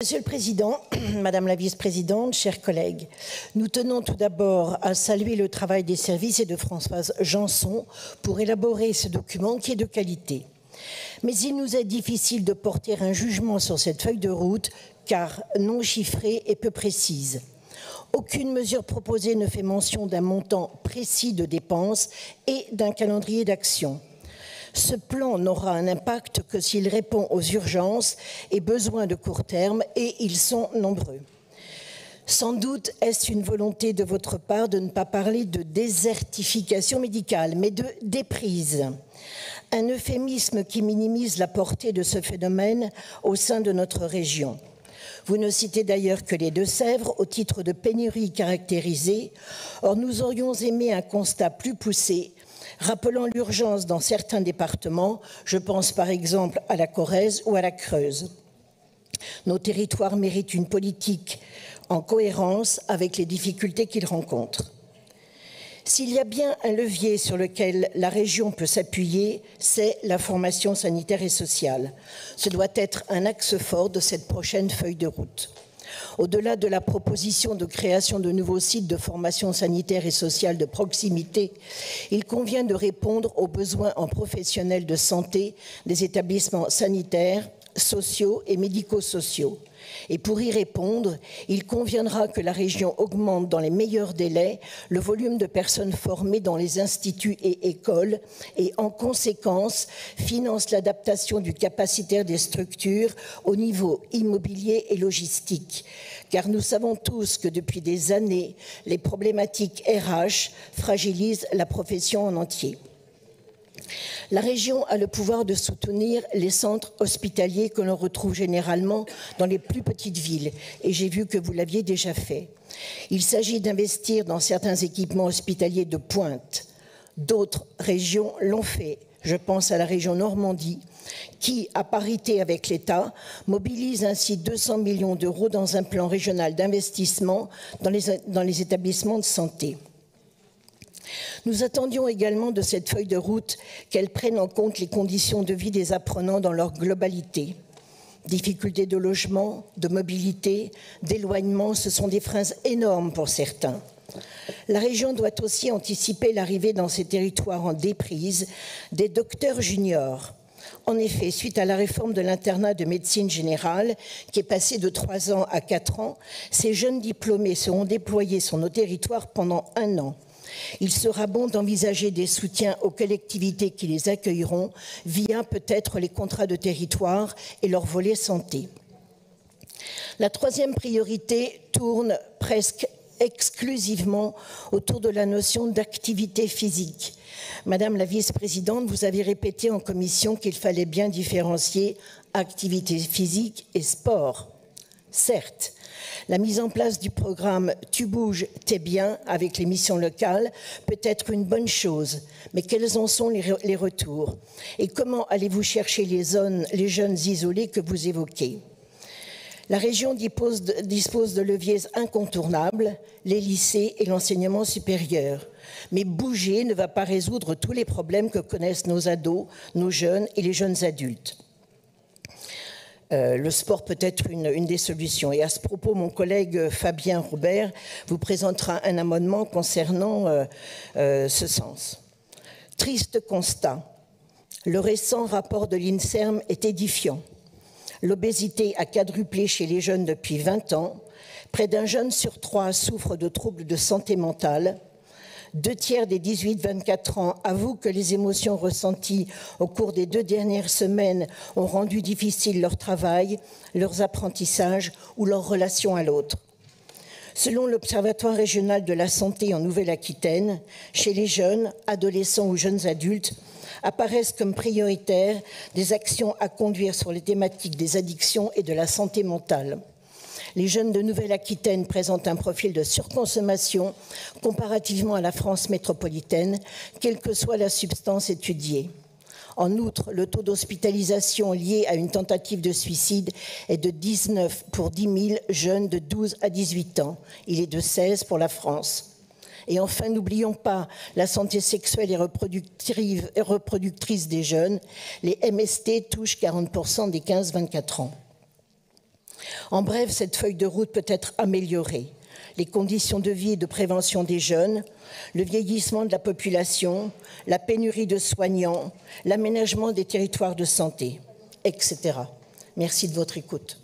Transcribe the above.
Monsieur le Président, Madame la Vice-Présidente, chers collègues, nous tenons tout d'abord à saluer le travail des services et de Françoise Janson pour élaborer ce document qui est de qualité. Mais il nous est difficile de porter un jugement sur cette feuille de route car non chiffrée et peu précise. Aucune mesure proposée ne fait mention d'un montant précis de dépenses et d'un calendrier d'action. Ce plan n'aura un impact que s'il répond aux urgences et besoins de court terme, et ils sont nombreux. Sans doute est-ce une volonté de votre part de ne pas parler de désertification médicale, mais de déprise. Un euphémisme qui minimise la portée de ce phénomène au sein de notre région. Vous ne citez d'ailleurs que les Deux-Sèvres au titre de pénurie caractérisée. Or, nous aurions aimé un constat plus poussé, rappelant l'urgence dans certains départements, je pense par exemple à la Corrèze ou à la Creuse. Nos territoires méritent une politique en cohérence avec les difficultés qu'ils rencontrent. S'il y a bien un levier sur lequel la région peut s'appuyer, c'est la formation sanitaire et sociale. Ce doit être un axe fort de cette prochaine feuille de route. Au-delà de la proposition de création de nouveaux sites de formation sanitaire et sociale de proximité, il convient de répondre aux besoins en professionnels de santé des établissements sanitaires, sociaux et médico-sociaux. Et pour y répondre, il conviendra que la région augmente dans les meilleurs délais le volume de personnes formées dans les instituts et écoles et, en conséquence, finance l'adaptation du capacitaire des structures au niveau immobilier et logistique. Car nous savons tous que depuis des années, les problématiques RH fragilisent la profession en entier. La région a le pouvoir de soutenir les centres hospitaliers que l'on retrouve généralement dans les plus petites villes, et j'ai vu que vous l'aviez déjà fait. Il s'agit d'investir dans certains équipements hospitaliers de pointe. D'autres régions l'ont fait. Je pense à la région Normandie, qui, à parité avec l'État, mobilise ainsi 200 millions d'euros dans un plan régional d'investissement dans les établissements de santé. Nous attendions également de cette feuille de route qu'elle prenne en compte les conditions de vie des apprenants dans leur globalité. Difficultés de logement, de mobilité, d'éloignement, ce sont des freins énormes pour certains. La région doit aussi anticiper l'arrivée dans ces territoires en déprise des docteurs juniors. En effet, suite à la réforme de l'internat de médecine générale, qui est passé de 3 ans à 4 ans, ces jeunes diplômés seront déployés sur nos territoires pendant 1 an. Il sera bon d'envisager des soutiens aux collectivités qui les accueilleront via peut-être les contrats de territoire et leur volet santé. La troisième priorité tourne presque exclusivement autour de la notion d'activité physique. Madame la vice-présidente, vous avez répété en commission qu'il fallait bien différencier activité physique et sport. Certes, la mise en place du programme « Tu bouges, t'es bien » avec les missions locales peut être une bonne chose, mais quels en sont les retours? Et comment allez-vous chercher les jeunes isolés que vous évoquez? La région dispose de leviers incontournables, les lycées et l'enseignement supérieur. Mais bouger ne va pas résoudre tous les problèmes que connaissent nos ados, nos jeunes et les jeunes adultes. Le sport peut être une des solutions. Et à ce propos, mon collègue Fabien Robert vous présentera un amendement concernant ce sens. Triste constat. Le récent rapport de l'INSERM est édifiant. L'obésité a quadruplé chez les jeunes depuis 20 ans. Près d'un jeune sur 3 souffre de troubles de santé mentale. 2/3 des 18-24 ans avouent que les émotions ressenties au cours des 2 dernières semaines ont rendu difficile leur travail, leurs apprentissages ou leur relation à l'autre. Selon l'Observatoire régional de la santé en Nouvelle-Aquitaine, chez les jeunes, adolescents ou jeunes adultes, apparaissent comme prioritaires des actions à conduire sur les thématiques des addictions et de la santé mentale. Les jeunes de Nouvelle-Aquitaine présentent un profil de surconsommation comparativement à la France métropolitaine, quelle que soit la substance étudiée. En outre, le taux d'hospitalisation lié à une tentative de suicide est de 19 pour 10 000 jeunes de 12 à 18 ans. Il est de 16 pour la France. Et enfin, n'oublions pas la santé sexuelle et reproductrice des jeunes. Les MST touchent 40% des 15-24 ans. En bref, cette feuille de route peut être améliorée. Les conditions de vie et de prévention des jeunes, le vieillissement de la population, la pénurie de soignants, l'aménagement des territoires de santé, etc. Merci de votre écoute.